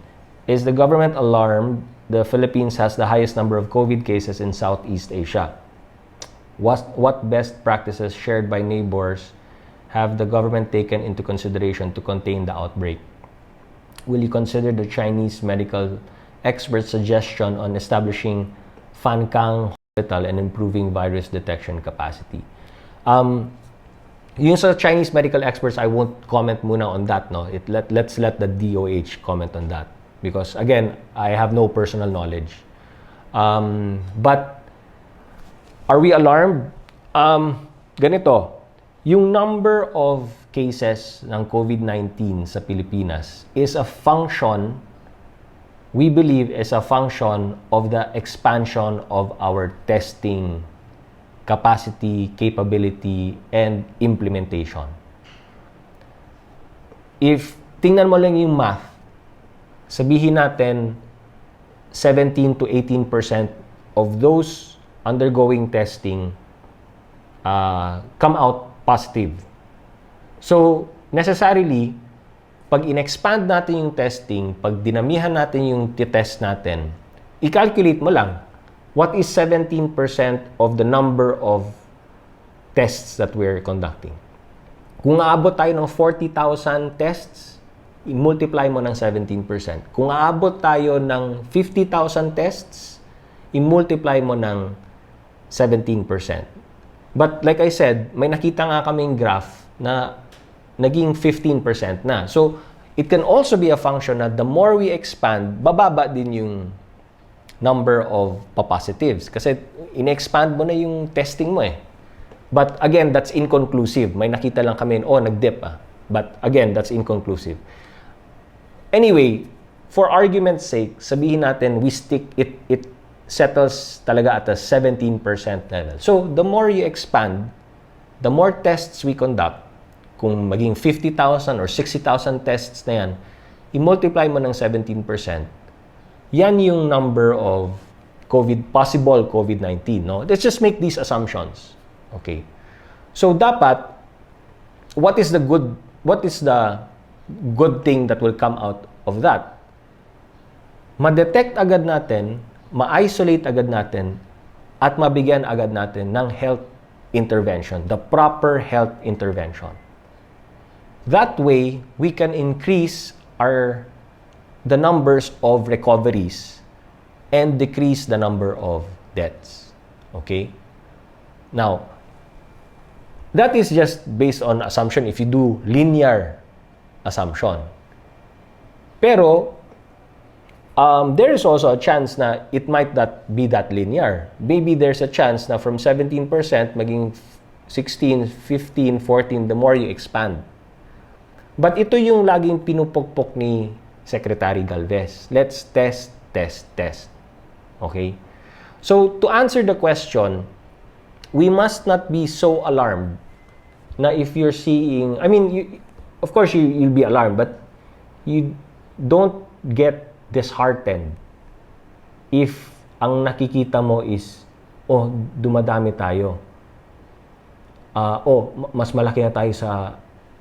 is the government alarmed the Philippines has the highest number of COVID cases in Southeast Asia? What best practices shared by neighbors have the government taken into consideration to contain the outbreak? Will you consider the Chinese medical experts' suggestion on establishing Fankang Hospital and improving virus detection capacity? Yung sa Chinese medical experts, I won't comment muna on that. No? Let's let the DOH comment on that. Because again, I have no personal knowledge. But are we alarmed? Ganito, yung number of cases ng COVID-19 sa Pilipinas is a function, we believe, is a function of the expansion of our testing capacity, capability, and implementation. If tingnan mo lang yung math, sabihin natin 17 to 18% of those undergoing testing come out positive. So, necessarily, pag in-expand natin yung testing, pag dinamihan natin yung test natin, i-calculate mo lang, what is 17% of the number of tests that we're conducting? Kung aabot tayo ng 40,000 tests, i-multiply mo ng 17%. Kung aabot tayo ng 50,000 tests, i-multiply mo ng 17%. But like I said, may nakita nga kaming graph na naging 15% na. So, it can also be a function na the more we expand, bababa din yung number of positives. Kasi in-expand mo na yung testing mo eh. But again, that's inconclusive. May nakita lang kami, nag-dip ah. But again, that's inconclusive. Anyway, for argument's sake, sabihin natin we stick, it settles talaga at a 17% level. So, the more you expand, the more tests we conduct, kung maging 50,000 or 60,000 tests na yan, i-multiply mo ng 17%, yan yung number of possible COVID-19, no? Let's just make these assumptions. Okay. So dapat what is the good thing that will come out of that? Ma-detect agad natin, ma-isolate agad natin, at mabigyan agad natin ng health intervention, the proper health intervention. That way, we can increase the numbers of recoveries and decrease the number of deaths. Okay? Now, that is just based on assumption if you do linear assumption. Pero, there is also a chance na it might not be that linear. Maybe there's a chance na from 17% maging 16, 15, 14, the more you expand. But ito yung laging pinupukpok ni Secretary Galvez. Let's test, test, test. Okay? So, to answer the question, we must not be so alarmed na if you're seeing, of course, you'll be alarmed, but you don't get disheartened if ang nakikita mo is, dumadami tayo. Mas malaki na tayo sa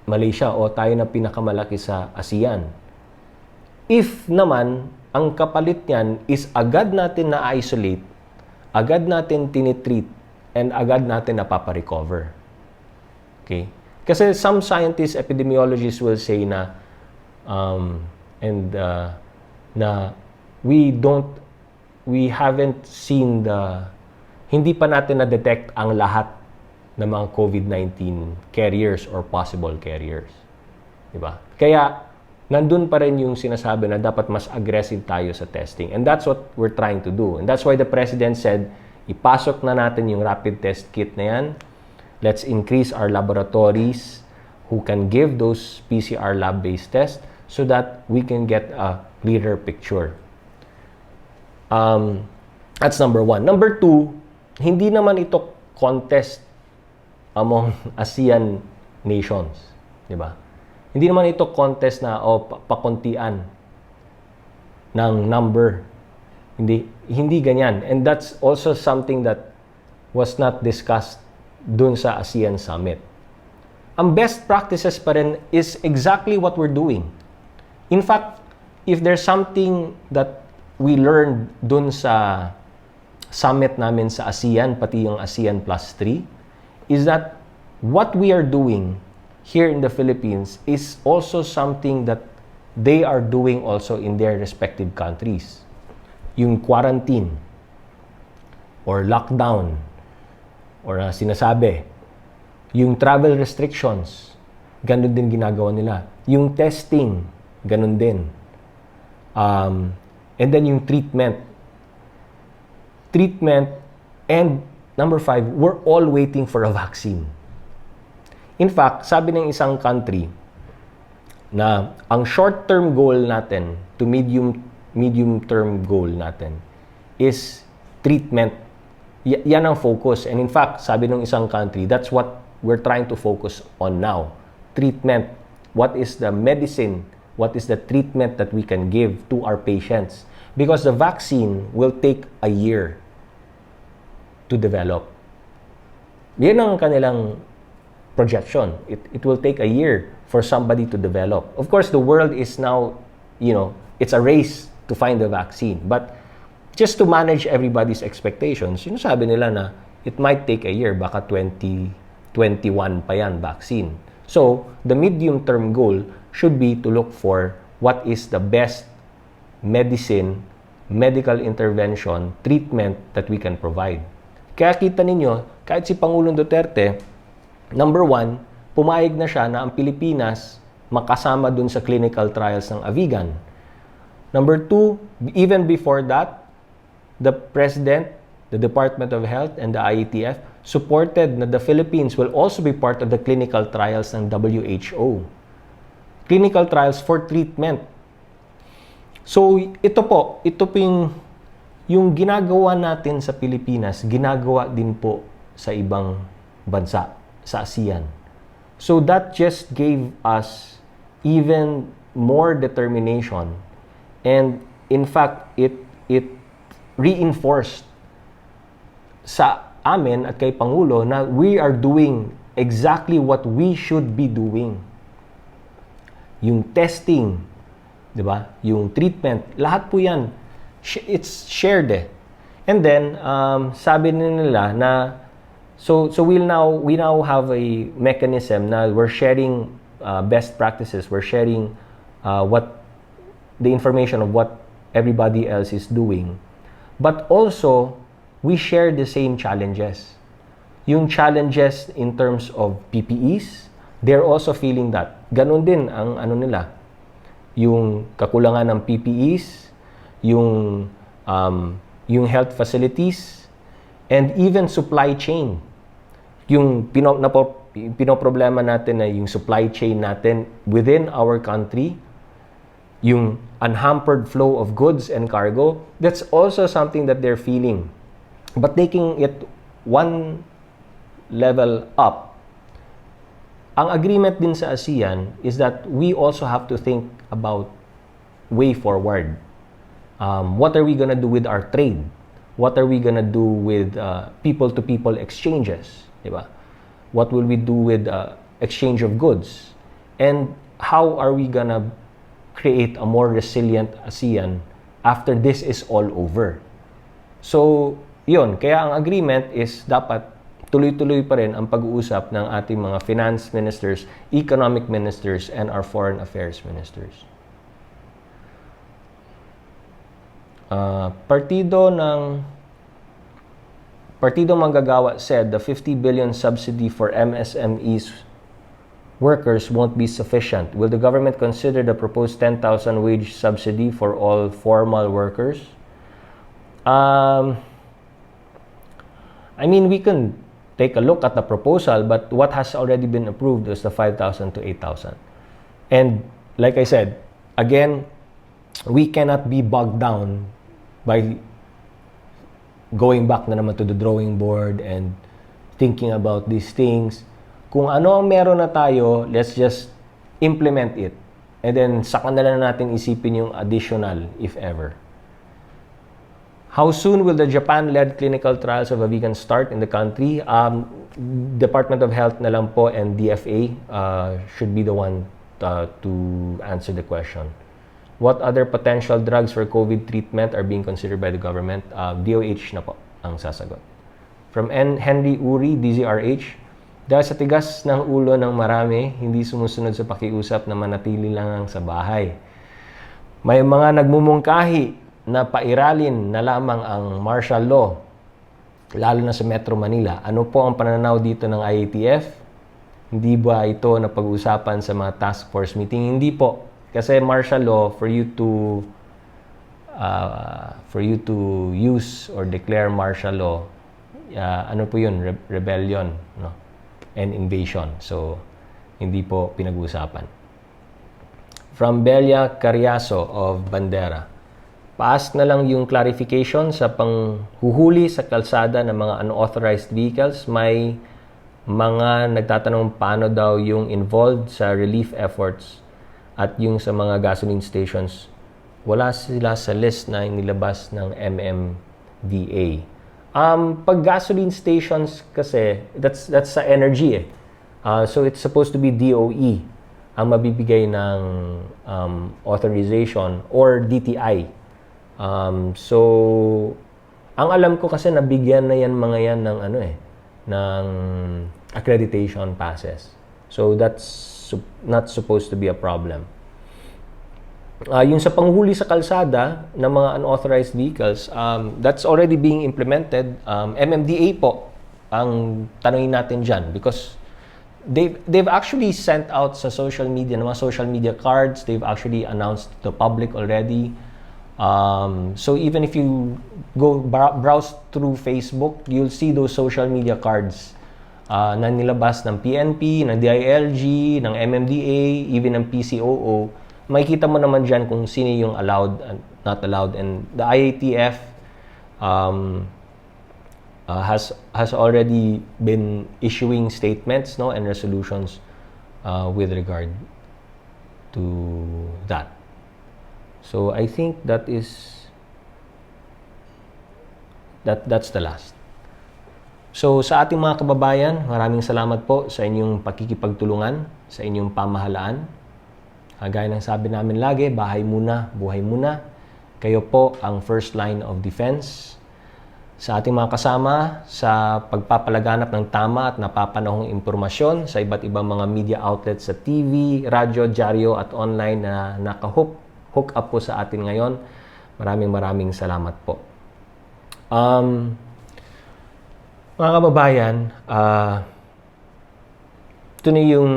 Malaysia o tayo na pinakamalaki sa ASEAN. If naman, ang kapalit niyan is agad natin na-isolate, agad natin tinitreat, and agad natin napaparecover. Okay? Kasi some scientists, epidemiologists will say na we haven't seen hindi pa natin na-detect ang lahat ng mga COVID-19 carriers or possible carriers. Diba? Kaya, nandun pa rin yung sinasabi na dapat mas aggressive tayo sa testing. And that's what we're trying to do. And that's why the President said, ipasok na natin yung rapid test kit na yan. Let's increase our laboratories who can give those PCR lab-based tests so that we can get a clearer picture. That's number one. Number two, hindi naman ito contest among ASEAN nations, di ba? Hindi naman ito contest na pakuntian ng number. Hindi ganyan. And that's also something that was not discussed dun sa ASEAN Summit. Ang best practices pa rin is exactly what we're doing. In fact, if there's something that we learned dun sa summit namin sa ASEAN, pati yung ASEAN Plus 3, is that what we are doing here in the Philippines is also something that they are doing also in their respective countries. Yung quarantine or lockdown or sinasabi, yung travel restrictions, ganun din ginagawa nila. Yung testing, ganun din. And then yung treatment. And number 5, we're all waiting for a vaccine. In fact, sabi ng isang country na ang short-term goal natin to medium-term goal natin is treatment. Yan ang focus. And in fact, sabi ng isang country, that's what we're trying to focus on now. Treatment. What is the medicine? What is the treatment that we can give to our patients? Because the vaccine will take a year to develop. Yan ang kanilang projection. It will take a year for somebody to develop. Of course, the world is now, it's a race to find the vaccine. But just to manage everybody's expectations, sabi nila na it might take a year, baka 2021 pa yan, vaccine. So, the medium-term goal should be to look for what is the best medicine, medical intervention, treatment that we can provide. Kaya kita ninyo, kahit si Pangulong Duterte, number 1, pumayag na siya na ang Pilipinas makasama dun sa clinical trials ng Avigan. Number 2, even before that, the President, the Department of Health, and the IATF supported na the Philippines will also be part of the clinical trials ng WHO. Clinical trials for treatment. So, ito po yung ginagawa natin sa Pilipinas, ginagawa din po sa ibang bansa, sa ASEAN. So, that just gave us even more determination. And, in fact, it reinforced sa amin at kay Pangulo na we are doing exactly what we should be doing. Yung testing, di ba? Yung treatment, lahat po yan, it's shared eh. And then, sabi nila na, so we now have a mechanism na we're sharing best practices, we're sharing the information of what everybody else is doing. But also, we share the same challenges. Yung challenges in terms of PPEs, they're also feeling that. Ganon din ang nila. Yung kakulangan ng PPEs, yung health facilities, and even supply chain. Yung pinoproblema natin na yung supply chain natin within our country, yung unhampered flow of goods and cargo, that's also something that they're feeling. But taking it one level up, ang agreement din sa ASEAN is that we also have to think about way forward. What are we gonna do with our trade? What are we gonna do with people-to-people exchanges? Diba? What will we do with exchange of goods? And how are we gonna create a more resilient ASEAN after this is all over? So, yun. Kaya ang agreement is dapat tuloy-tuloy pa rin ang pag-uusap ng ating mga finance ministers, economic ministers, and our foreign affairs ministers. Partido Manggagawa said the 50 billion subsidy for MSMEs workers won't be sufficient. Will the government consider the proposed 10,000 wage subsidy for all formal workers? I mean, we can take a look at the proposal, but what has already been approved is the 5,000 to 8,000. And like I said, again, we cannot be bogged down by going back na naman to the drawing board and thinking about these things. Kung ano ang meron na tayo, let's just implement it. And then, saka na lang natin isipin yung additional, if ever. How soon will the Japan-led clinical trials of Avigan start in the country? Department of Health na lang po and DFA should be the one to answer the question. What other potential drugs for COVID treatment are being considered by the government? DOH na po ang sasagot. From Henry Uri, DZRH, dahil sa tigas ng ulo ng marami, hindi sumusunod sa pakiusap na manatili lang sa bahay. May mga nagmumungkahi na pairalin na lamang ang martial law, lalo na sa Metro Manila. Ano po ang pananaw dito ng IATF? Hindi ba ito na pag-uusapan sa mga task force meeting? Hindi po. Kasi martial law, for you to use or declare martial law, ano po yun? Rebellion, no? And invasion. So, hindi po pinag-uusapan. From Belia Cariaso of Bandera, paas na lang yung clarification sa panghuhuli sa kalsada ng mga unauthorized vehicles. May mga nagtatanong paano daw yung involved sa relief efforts at yung sa mga gasoline stations. Wala sila sa list na inilabas ng MMDA. Pag gasoline stations kasi, that's sa energy eh. So it's supposed to be DOE ang mabibigay ng authorization or DTI. So, ang alam ko kasi nabigyan na yan mga yan ng ng accreditation passes. So that's not supposed to be a problem. Yung sa panghuli sa kalsada ng mga unauthorized vehicles, that's already being implemented. MMDA po ang tanungin natin dyan because they've actually sent out sa social media, ng mga social media cards. They've actually announced to the public already. So even if you go browse through Facebook, you'll see those social media cards na nilabas ng PNP, ng DILG, ng MMDA, even ng PCOO. Makikita mo naman dyan kung sino yung allowed and not allowed. And the IATF has already been issuing statements, no, and resolutions with regard to that. So I think that's the last. So sa ating mga kababayan, maraming salamat po sa inyong pakikipagtulungan, sa inyong pamahalaan. Gaya ng sabi namin lagi, bahay muna, buhay muna. Kayo po ang first line of defense. Sa ating mga kasama, sa pagpapalaganap ng tama at napapanahong impormasyon sa iba't ibang mga media outlets sa TV, radyo, dyaryo at online na naka-hook up po sa atin ngayon. Maraming salamat po. Mga kababayan, ito na yung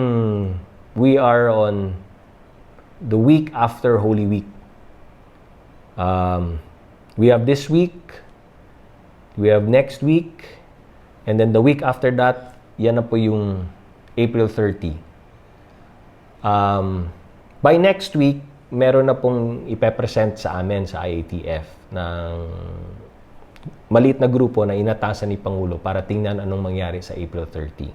we are on the week after Holy Week. We have this week, we have next week, and then the week after that, yan na po yung April 30. By next week, meron na pong ipepresent sa amin sa IATF ng maliit na grupo na inatasan ni Pangulo para tingnan anong mangyari sa April 30.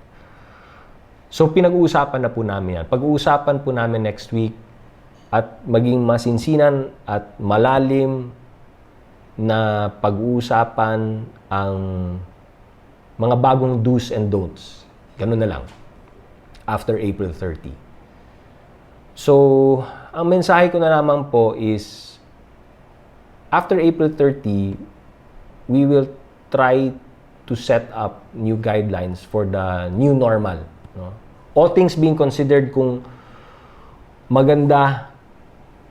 So pinag-uusapan na po namin yan. Pag-uusapan po namin next week at maging masinsinan at malalim na pag-uusapan ang mga bagong do's and don'ts. Ganun na lang. After April 30. So, ang mensahe ko na naman po is after April 30, we will try to set up new guidelines for the new normal. No? All things being considered, kung maganda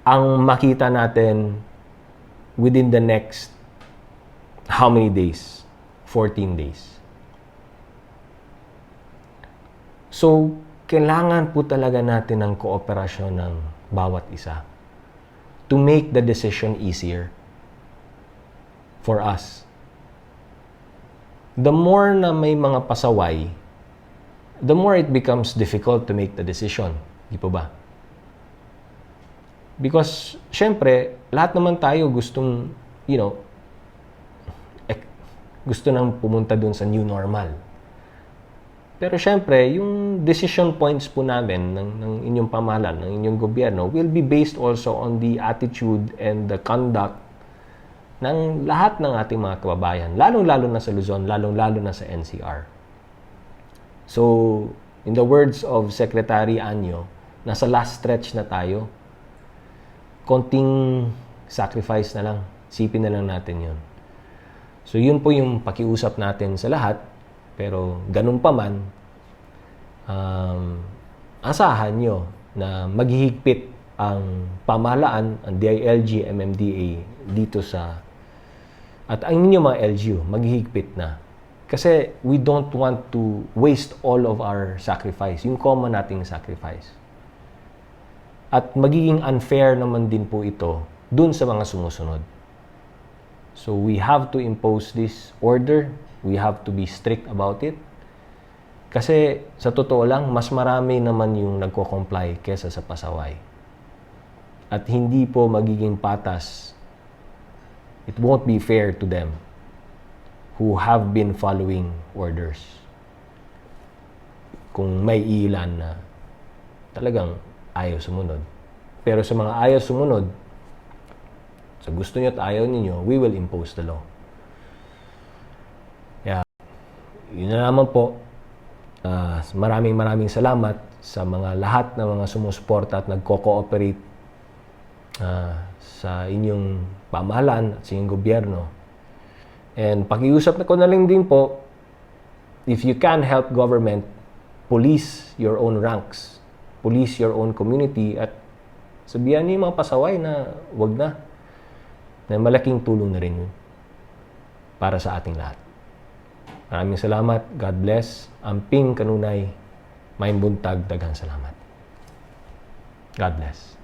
ang makita natin within the next how many days? 14 days. So, kailangan po talaga natin ng kooperasyon ng bawat isa to make the decision easier for us. the more na may mga pasaway, the more it becomes difficult to make the decision. Di po ba? Because, syempre, lahat naman tayo gustong, gusto nang pumunta dun sa new normal. Pero syempre, yung decision points po namin ng inyong pamahalaan, ng inyong gobyerno, will be based also on the attitude and the conduct ng lahat ng ating mga kababayan, lalong-lalo na sa Luzon, lalong-lalo na sa NCR. So, in the words of Secretary Anyo, nasa last stretch na tayo. Konting sacrifice na lang. Sipin na lang natin yun. So, yun po yung pakiusap natin sa lahat. Pero, ganun pa man, asahan nyo na maghihigpit ang pamahalaan, ang DILG, MMDA, dito sa, at ang inyong mga LGU, maghihigpit na. Kasi, we don't want to waste all of our sacrifice, yung common nating sacrifice. At magiging unfair naman din po ito dun sa mga sumusunod. So, we have to impose this order. We have to be strict about it. Kasi, sa totoo lang, mas marami naman yung nagko-comply kesa sa pasaway. At hindi po magiging patas. It won't be fair to them who have been following orders. Kung may ilan na talagang ayaw sumunod. Pero sa mga ayaw sumunod, sa gusto nyo at ayaw ninyo, we will impose the law. Yun na naman po. Maraming salamat sa mga lahat ng mga sumusuporta at nagko-cooperate sa inyong pamahalaan at sa inyong gobyerno. And pakiusap na ko na lang din po, if you can help government, police your own ranks, police your own community, at sabihan niyo yung mga pasaway na wag na. Na malaking tulong na rin yun para sa ating lahat. Maraming salamat. God bless. Amping kanunay. Maayong buntag. Daghang salamat. God bless.